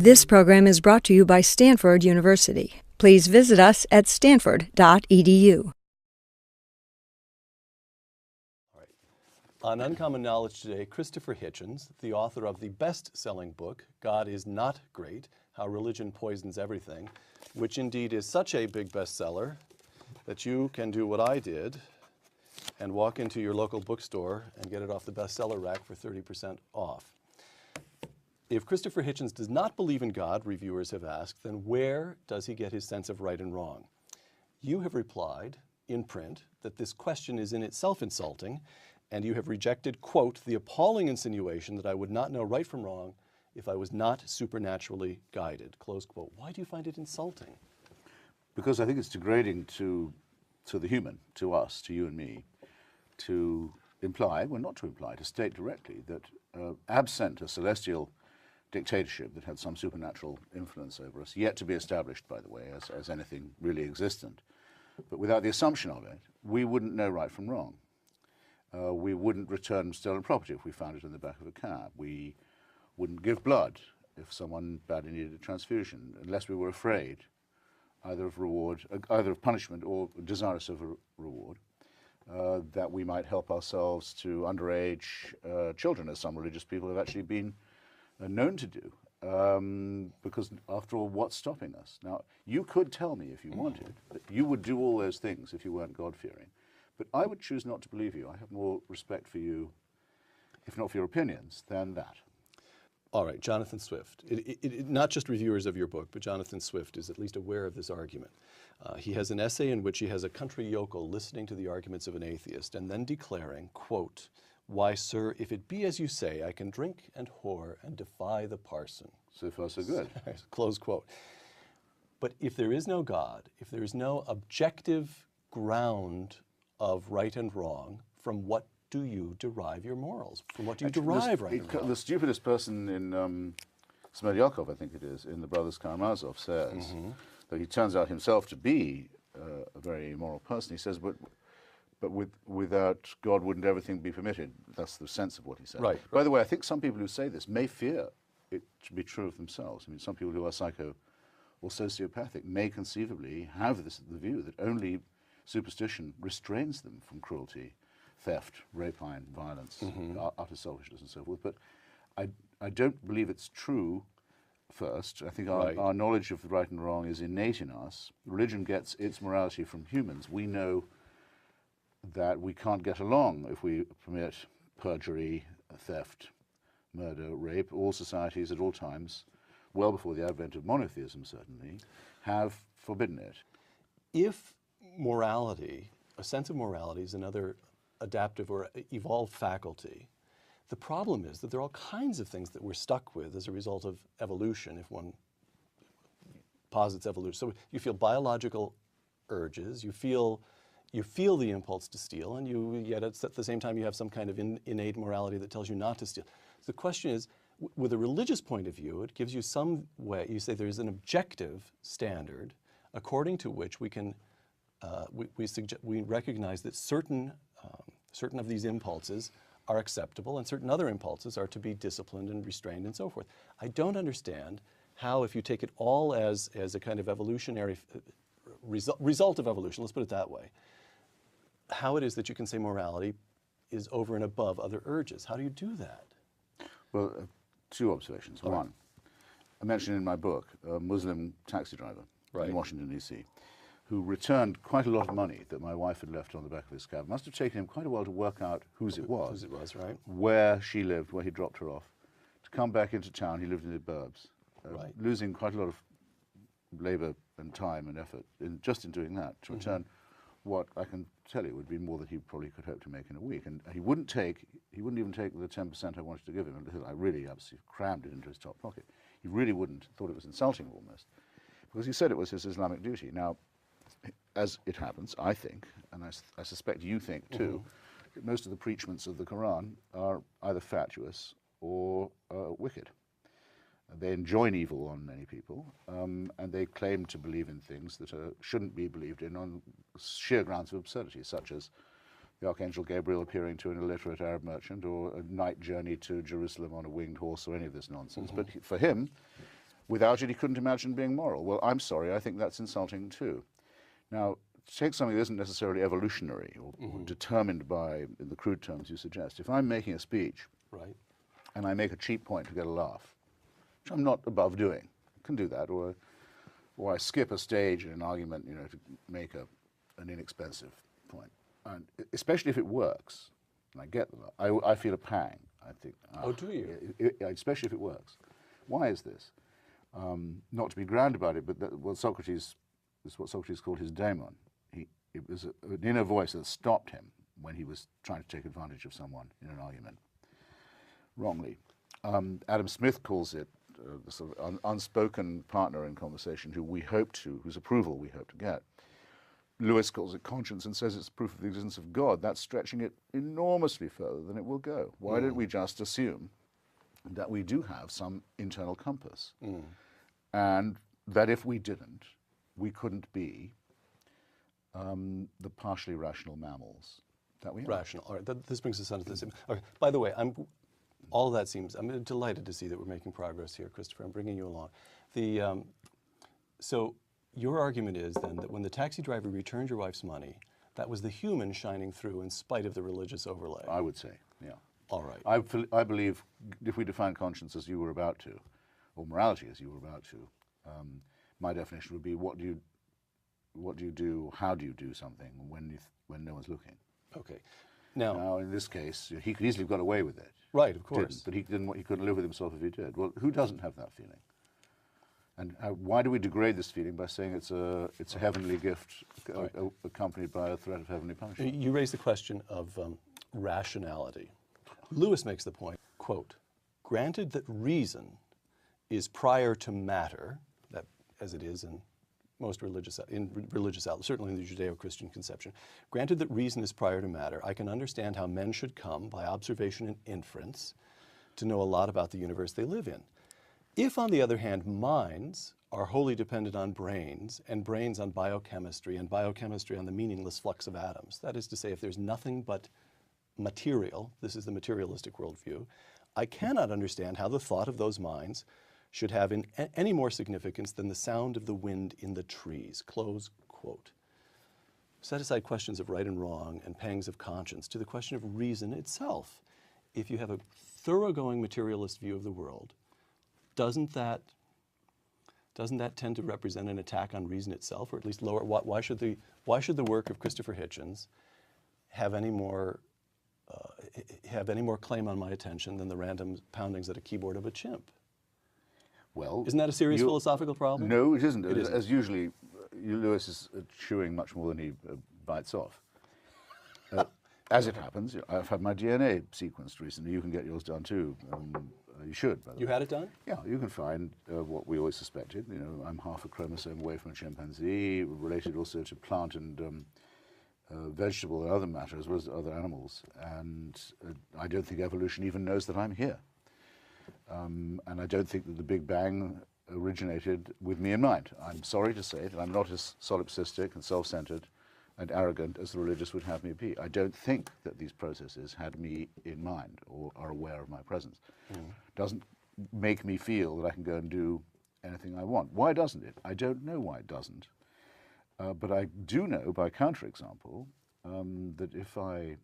This program is brought to you by Stanford University. Please visit us at stanford.edu. On Uncommon Knowledge today, Christopher Hitchens, the author of the best-selling book, God is Not Great, How Religion Poisons Everything, which indeed is such a big bestseller that you can do what I did and walk into your local bookstore and get it off the bestseller rack for 30% off. If Christopher Hitchens does not believe in God, reviewers have asked, then where does he get his sense of right and wrong? You have replied in print that this question is in itself insulting, and you have rejected, quote, the appalling insinuation that I would not know right from wrong if I was not supernaturally guided, close quote. Why do you find it insulting? Because I think it's degrading to the human, to us, to you and me, to imply, well not to imply, to state directly that absent a celestial dictatorship that had some supernatural influence over us, yet to be established, by the way, as anything really existent, but without the assumption of it, we wouldn't know right from wrong. We wouldn't return stolen property if we found it in the back of a cab. We wouldn't give blood if someone badly needed a transfusion, unless we were afraid either of punishment or desirous of a reward, that we might help ourselves to underage children, as some religious people have actually been known to do, because after all, what's stopping us? Now, you could tell me if you wanted that you would do all those things if you weren't God-fearing, but I would choose not to believe you. I have more respect for you, if not for your opinions, than that. All right, Jonathan Swift. Not just reviewers of your book, but Jonathan Swift is at least aware of this argument. He has an essay in which he has a country yokel listening to the arguments of an atheist and then declaring, quote, "Why, sir, if it be as you say, I can drink and whore and defy the parson." So far, so good. Close quote. But if there is no God, if there is no objective ground of right and wrong, from what do you derive your morals? From what do you derive right and wrong? The stupidest person in Smerdyakov, I think it is, in the Brothers Karamazov says, that he turns out himself to be a very immoral person. He says, but without God, wouldn't everything be permitted? That's the sense of what he said. Right. By the way, I think some people who say this may fear it to be true of themselves. I mean, some people who are psycho or sociopathic may conceivably have the view that only superstition restrains them from cruelty, theft, rapine, violence, utter selfishness and so forth. But I don't believe it's true. First, I think our knowledge of the right and wrong is innate in us. Religion gets its morality from humans. We know that we can't get along if we permit perjury, theft, murder, rape. All societies at all times, well before the advent of monotheism certainly, have forbidden it. If morality, a sense of morality, is another adaptive or evolved faculty, the problem is that there are all kinds of things that we're stuck with as a result of evolution, if one posits evolution. So you feel biological urges, you feel the impulse to steal, and yet at the same time you have some kind of innate morality that tells you not to steal. So the question is, with a religious point of view, it gives you some way, you say there's an objective standard according to which we can, we recognize that certain of these impulses are acceptable and certain other impulses are to be disciplined and restrained and so forth. I don't understand how, if you take it all as a kind of evolutionary result of evolution, let's put it that way, how it is that you can say morality is over and above other urges. How do you do that? Well, two observations. One, I mentioned in my book a Muslim taxi driver in Washington, D.C., who returned quite a lot of money that my wife had left on the back of his cab. It must have taken him quite a while to work out whose it was. Whose it was, right. Where she lived, where he dropped her off. To come back into town, he lived in the burbs, losing quite a lot of labor and time and effort just in doing that, to return what I can tell you would be more than he probably could hope to make in a week. And he wouldn't even take the 10% I wanted to give him. I really absolutely crammed it into his top pocket. He really wouldn't, thought it was insulting almost, because he said it was his Islamic duty. Now, as it happens, I think, and I suspect you think too, that most of the preachments of the Quran are either fatuous or wicked. They enjoin evil on many people, and they claim to believe in things that shouldn't be believed in on sheer grounds of absurdity, such as the Archangel Gabriel appearing to an illiterate Arab merchant, or a night journey to Jerusalem on a winged horse, or any of this nonsense. But for him, Without it, he couldn't imagine being moral. Well, I'm sorry, I think that's insulting too. Now, take something that isn't necessarily evolutionary or determined by, in the crude terms you suggest. If I'm making a speech, Right. and I make a cheap point to get a laugh, which I'm not above doing, I can do that, or I skip a stage in an argument, to make an inexpensive point, and especially if it works, and I get them, I feel a pang. I think. Oh, do you? Especially if it works. Why is this? Not to be grand about it, but what Socrates called his daemon. It was an inner voice that stopped him when he was trying to take advantage of someone in an argument, wrongly. Adam Smith calls it the sort of unspoken partner in conversation whose approval we hope to get. Lewis calls it conscience and says it's proof of the existence of God. That's stretching it enormously further than it will go. Why don't we just assume that we do have some internal compass, and that if we didn't, we couldn't be the partially rational mammals that we are. Rational. All right. This brings us on to this. Okay. By the way, I'm delighted to see that we're making progress here, Christopher. I'm bringing you along. So your argument is then that when the taxi driver returned your wife's money, that was the human shining through in spite of the religious overlay. I would say, yeah. All right. I believe if we define conscience as you were about to, or morality as you were about to, my definition would be what do you do, how do you do something when no one's looking? Okay. Now, in this case, he could easily have got away with it. Right, of course. But he couldn't live with himself if he did. Well, who doesn't have that feeling? And why do we degrade this feeling by saying it's a heavenly gift accompanied by a threat of heavenly punishment? You raised the question of rationality. Lewis makes the point, quote, granted that reason is prior to matter, that as it is in most religious outlets, certainly in the Judeo-Christian conception, granted that reason is prior to matter, I can understand how men should come by observation and inference to know a lot about the universe they live in. If, on the other hand, minds are wholly dependent on brains, and brains on biochemistry, and biochemistry on the meaningless flux of atoms, that is to say, if there's nothing but material, this is the materialistic worldview, I cannot understand how the thought of those minds should have any more significance than the sound of the wind in the trees, close quote. Set aside questions of right and wrong and pangs of conscience to the question of reason itself. If you have a thoroughgoing materialist view of the world, doesn't that tend to represent an attack on reason itself, or at least lower? Why should the work of Christopher Hitchens have any more claim on my attention than the random poundings at a keyboard of a chimp? Well, isn't that a serious philosophical problem? No, it isn't. It isn't. As usually, Lewis is chewing much more than he bites off. As it happens, I've had my DNA sequenced recently. You can get yours done too. You should. By the way. You had it done? Yeah, you can find what we always suspected. I'm half a chromosome away from a chimpanzee, related also to plant and vegetable and other matter, as well as other animals. And I don't think evolution even knows that I'm here. And I don't think that the Big Bang originated with me in mind. I'm sorry to say that I'm not as solipsistic and self-centered and arrogant as the religious would have me be. I don't think that these processes had me in mind or are aware of my presence. Doesn't make me feel that I can go and do anything I want. Why doesn't it? I don't know why it doesn't. But I do know, by counterexample, that if I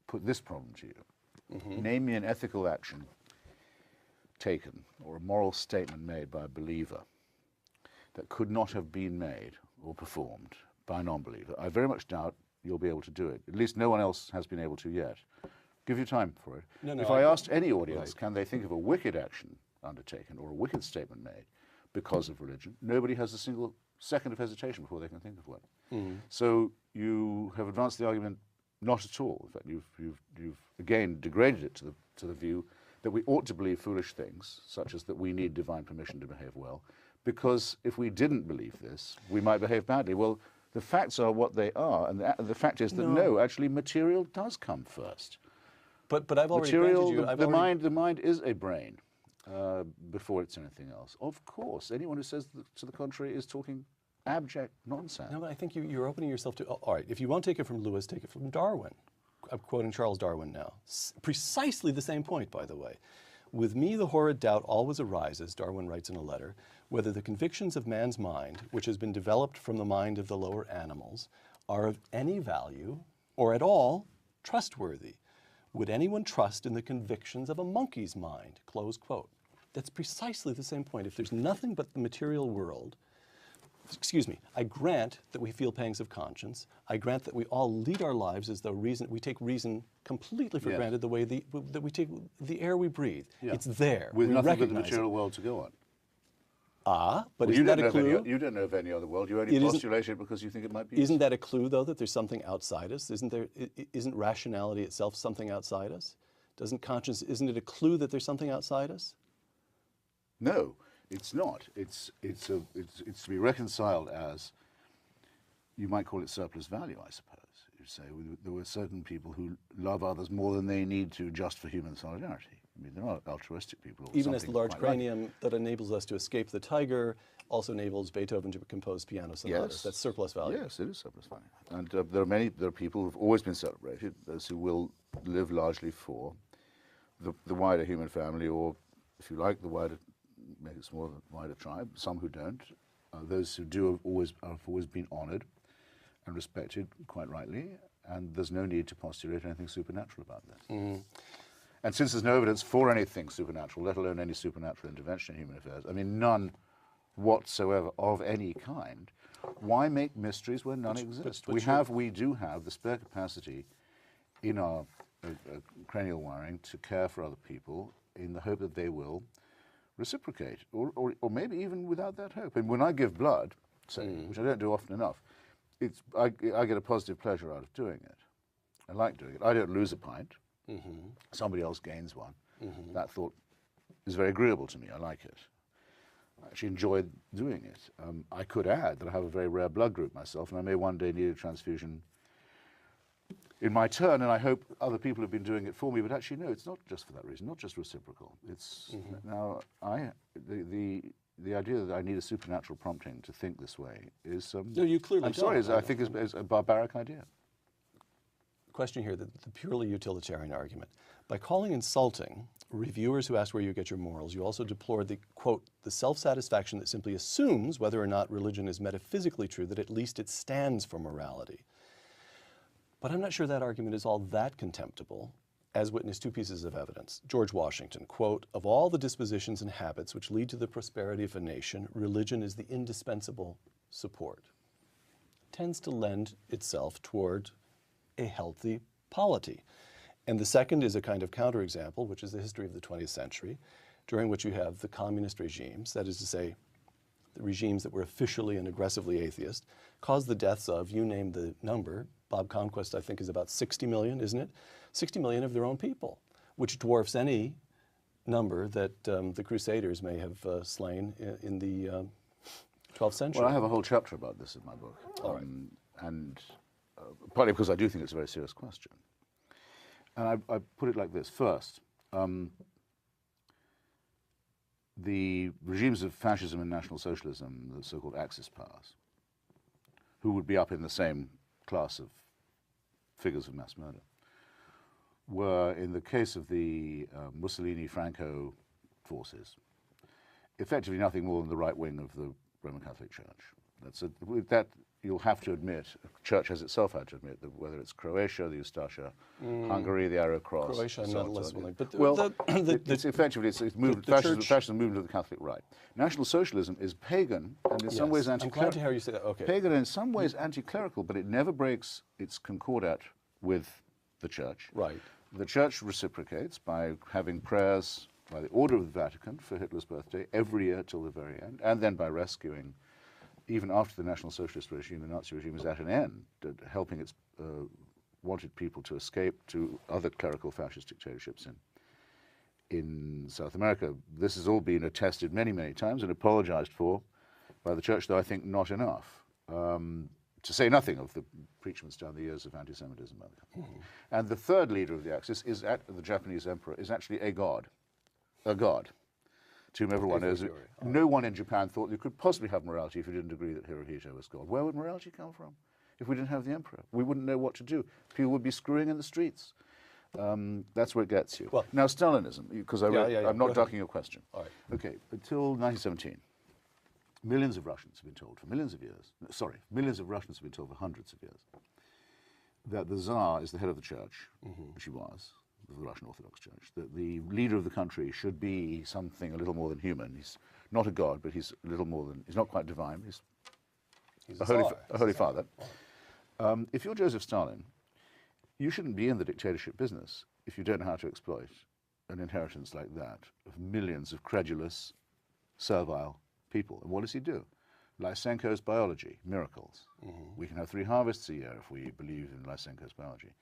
put this problem to you, name me an ethical action taken or a moral statement made by a believer that could not have been made or performed by a non-believer. I very much doubt you'll be able to do it. At least no one else has been able to yet. Give you time for it. If I asked any audience, can they think of a wicked action undertaken or a wicked statement made because of religion, nobody has a single second of hesitation before they can think of one. So you have advanced the argument not at all. In fact, you've again degraded it to the view that we ought to believe foolish things, such as that we need divine permission to behave well, because if we didn't believe this, we might behave badly. Well, the facts are what they are, and the fact is that no, actually material does come first. But I've already material, granted you, the mind is a brain before it's anything else. Of course, anyone who says to the contrary is talking abject nonsense. No, but I think you're opening yourself to, all right, if you won't take it from Lewis, take it from Darwin. I'm quoting Charles Darwin now. Precisely the same point, by the way. With me, the horrid doubt always arises, Darwin writes in a letter, whether the convictions of man's mind, which has been developed from the mind of the lower animals, are of any value or at all trustworthy. Would anyone trust in the convictions of a monkey's mind? Close quote. That's precisely the same point. If there's nothing but the material world, excuse me, I grant that we feel pangs of conscience. I grant that we all lead our lives as though we take reason completely for granted, the way that we take the air we breathe. Yeah. It's there. With we nothing but the material world to go on. But isn't that a clue? You don't know of any other world. You only postulate it because you think it might be. Isn't that a clue, though, that there's something outside us? Isn't rationality itself something outside us? Isn't it a clue that there's something outside us? No, it's not. It's to be reconciled as, you might call it surplus value, I suppose. You say there were certain people who love others more than they need to just for human solidarity. I mean, there are altruistic people. Even as the large cranium that enables us to escape the tiger also enables Beethoven to compose piano sonatas. Yes. That's surplus value. Yes, it is surplus value. And there are people who have always been celebrated, those who will live largely for the wider human family, or, if you like, the wider, maybe it's more the wider tribe. Some who don't. Those who do have always been honoured and respected, quite rightly. And there's no need to postulate anything supernatural about this. Mm. And since there's no evidence for anything supernatural, let alone any supernatural intervention in human affairs, I mean, none whatsoever of any kind, why make mysteries where none exist? We do have the spare capacity in our cranial wiring to care for other people in the hope that they will reciprocate, or maybe even without that hope. And when I give blood, say, which I don't do often enough, I get a positive pleasure out of doing it. I like doing it. I don't lose a pint. Mm-hmm. Somebody else gains one. Mm-hmm. That thought is very agreeable to me. I like it. I actually enjoy doing it. I could add that I have a very rare blood group myself, and I may one day need a transfusion in my turn, and I hope other people have been doing it for me. But actually, no, it's not just for that reason, not just reciprocal. It's now the idea that I need a supernatural prompting to think this way is. No, you clearly. I'm sorry, I think is a barbaric idea. Question here, the purely utilitarian argument. By calling insulting reviewers who ask where you get your morals, you also deplore the, quote, the self-satisfaction that simply assumes whether or not religion is metaphysically true, that at least it stands for morality. But I'm not sure that argument is all that contemptible, as witness two pieces of evidence. George Washington, quote, of all the dispositions and habits which lead to the prosperity of a nation, religion is the indispensable support. Tends to lend itself toward a healthy polity. And the second is a kind of counterexample, which is the history of the 20th century, during which you have the communist regimes, that is to say, the regimes that were officially and aggressively atheist, caused the deaths of, you name the number, Bob Conquest I think is about 60 million, isn't it? 60 million of their own people, which dwarfs any number that the Crusaders may have slain in the 12th century. Well, I have a whole chapter about this in my book. All right. And partly because I do think it's a very serious question. And I put it like this. First, the regimes of fascism and National Socialism, the so-called Axis powers, who would be up in the same class of figures of mass murder, were, in the case of the Mussolini-Franco forces, effectively nothing more than the right wing of the Roman Catholic Church. That you'll have to admit, the Church has itself had to admit, that whether it's Croatia, the Ustasha, Hungary, the Arrow Cross. Croatia, I'm not less willing. But it's effectively, it's moved, fascism moved to the Catholic right. National Socialism is pagan and in some ways anti-clerical. I'm glad to hear you say that. Okay. Pagan and in some ways anti-clerical, but it never breaks its concordat with the Church. Right. The Church reciprocates by having prayers by the order of the Vatican for Hitler's birthday every year till the very end, and then by rescuing, even after the National Socialist regime, the Nazi regime is at an end, helping its wanted people to escape to other clerical fascist dictatorships in South America. This has all been attested many, many times and apologized for by the Church, though I think not enough, to say nothing of the preachments down the years of anti-Semitism. And the third leader of the Axis, the Japanese emperor, is actually a god, to whom everyone knows. No one in Japan thought you could possibly have morality if you didn't agree that Hirohito was God. Where would morality come from if we didn't have the emperor? We wouldn't know what to do. People would be screwing in the streets. That's where it gets you. Well, now, Stalinism, because yeah. I'm Go not ahead. ducking your question. All right. Okay, until 1917, millions of Russians have been told for millions of years, sorry, millions of Russians have been told for hundreds of years, that the Tsar is the head of the church, which he was, of the Russian Orthodox Church, that the leader of the country should be something a little more than human. He's not a god, but he's a little more than, he's not quite divine, he's a holy father. If you're Joseph Stalin, you shouldn't be in the dictatorship business if you don't know how to exploit an inheritance like that of millions of credulous, servile people. And what does he do? Lysenko's biology, miracles. We can have 3 harvests a year if we believe in Lysenko's biology.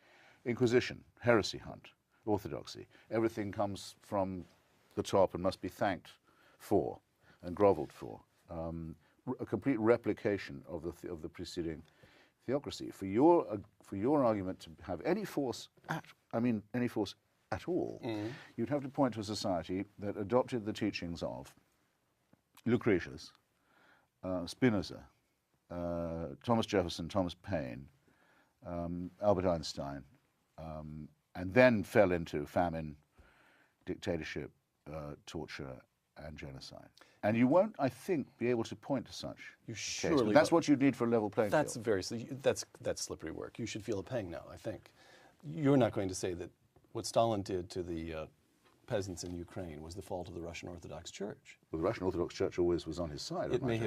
Inquisition, heresy hunt, orthodoxy. Everything comes from the top and must be thanked for and groveled for. A complete replication of the preceding theocracy. For your argument to have any force at all, you'd have to point to a society that adopted the teachings of Lucretius, Spinoza, Thomas Jefferson, Thomas Paine, Albert Einstein, and then fell into famine, dictatorship, torture, and genocide. And you won't, I think, be able to point to such. You surely case. But that's won't. what you'd need for a level playing That's field. that's slippery work. You should feel a pang now, I think. You're not going to say that what Stalin did to the peasants in Ukraine was the fault of the Russian Orthodox Church. Well, the Russian Orthodox Church always was on his side. It may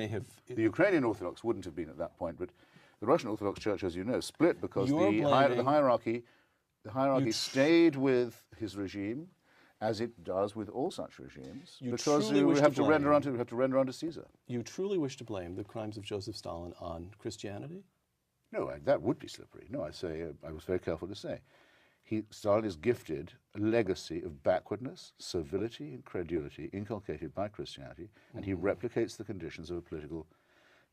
have. The Ukrainian Orthodox wouldn't have been at that point, but the Russian Orthodox Church, as you know, split because the hierarchy stayed with his regime, as it does with all such regimes, because we have to render unto Caesar. You truly wish to blame the crimes of Joseph Stalin on Christianity? No, that would be slippery. No, I was very careful to say. Stalin is gifted a legacy of backwardness, servility, and credulity inculcated by Christianity, and he replicates the conditions of a political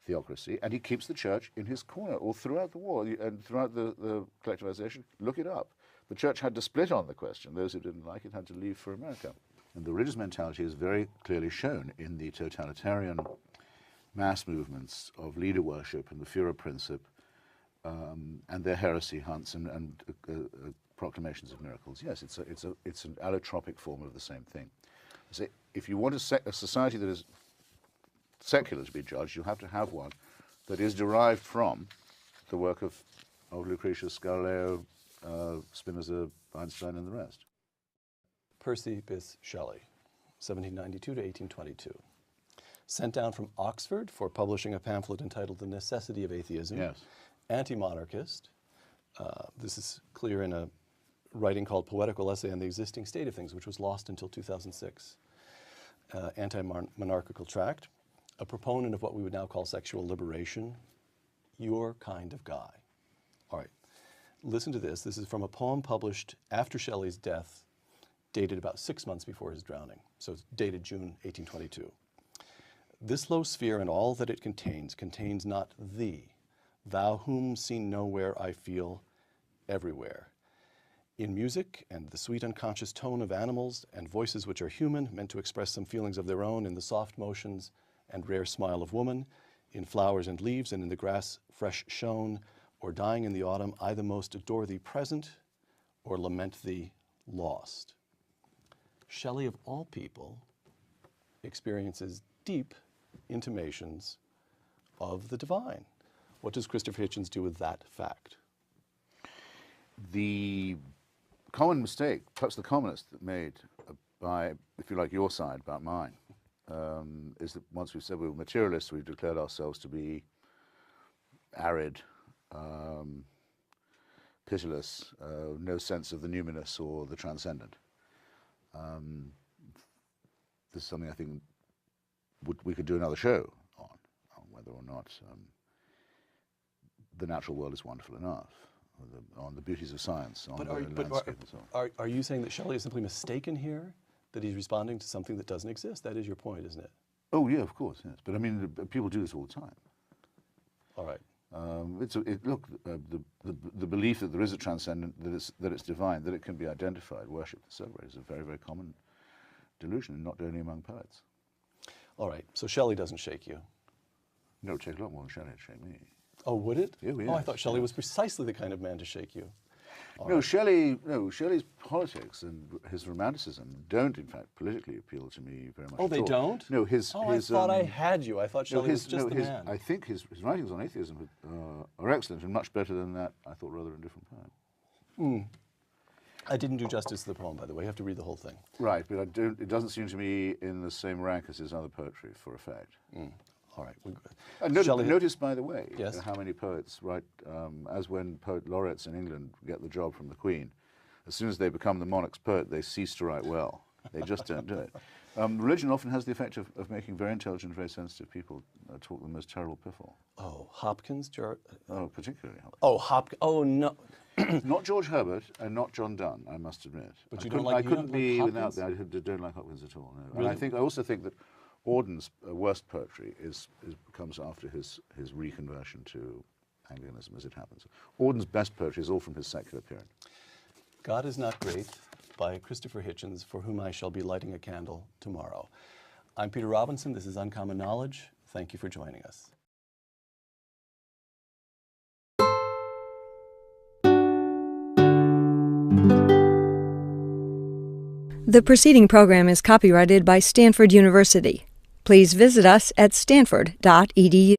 theocracy, and he keeps the church in his corner all throughout the war and throughout the collectivization. Look it up. The church had to split on the question. Those who didn't like it had to leave for America. And the religious mentality is very clearly shown in the totalitarian mass movements of leader worship and the Führerprinzip, and their heresy hunts and proclamations of miracles. Yes, it's an allotropic form of the same thing. So if you want a society that is secular to be judged, you have to have one that is derived from the work of Lucretius, Galileo, Spinoza, Einstein, and the rest. Percy Bysshe Shelley, 1792 to 1822. Sent down from Oxford for publishing a pamphlet entitled The Necessity of Atheism. Yes. Anti-monarchist. This is clear in a writing called Poetical Essay on the Existing State of Things, which was lost until 2006. Anti-monarchical tract. A proponent of what we would now call sexual liberation. Your kind of guy. All right. Listen to this. This is from a poem published after Shelley's death, dated about 6 months before his drowning. So it's dated June 1822. This low sphere and all that it contains not thee, thou whom seen nowhere I feel everywhere. In music and the sweet unconscious tone of animals and voices which are human, meant to express some feelings of their own, in the soft motions and rare smile of woman, in flowers and leaves and in the grass fresh shown, or dying in the autumn, I the most adore thee present, or lament thee lost. Shelley, of all people, experiences deep intimations of the divine. What does Christopher Hitchens do with that fact? The common mistake, perhaps the commonest made by, if you like, your side about mine, is that once we've said we were materialists, we've declared ourselves to be arid, pitiless, no sense of the numinous or the transcendent. This is something I think we could do another show on whether or not the natural world is wonderful enough, on the beauties of science, on the landscape and so on. Are you saying that Shelley is simply mistaken here, that he's responding to something that doesn't exist? That is your point, isn't it? Oh yeah, of course, yes. But I mean, people do this all the time. All right. The belief that there is a transcendent, that it's divine, that it can be identified, worshipped, and celebrated is a very, very common delusion, and not only among poets. All right. So Shelley doesn't shake you. No, it would take a lot more than Shelley to shake me. Oh, would it? Yeah, Oh, I thought Shelley was precisely the kind of man to shake you. No, Shelley's politics and his romanticism don't, in fact, politically appeal to me very much. Oh, they don't? No, his. I thought I had you. I thought Shelley was just the man. I think his writings on atheism are excellent and much better than that. I thought rather indifferent poem. I didn't do justice to the poem, by the way. You have to read the whole thing. Right, but it doesn't seem to me in the same rank as his other poetry, for effect. All right. Notice, by the way, yes? how many poets write, as when poet laureates in England get the job from the Queen, as soon as they become the monarch's poet, they cease to write well. They just don't do it. Religion often has the effect of making very intelligent, very sensitive people talk the most terrible piffle. Oh, Hopkins? Oh, particularly Hopkins. Oh, Oh, no. Not George Herbert and not John Donne, I must admit. But I couldn't be without that. I don't like Hopkins at all. No. Really? And I also think that Auden's worst poetry comes after his reconversion to Anglicanism, as it happens. Auden's best poetry is all from his secular period. God is Not Great by Christopher Hitchens, for whom I shall be lighting a candle tomorrow. I'm Peter Robinson. This is Uncommon Knowledge. Thank you for joining us. The preceding program is copyrighted by Stanford University. Please visit us at stanford.edu.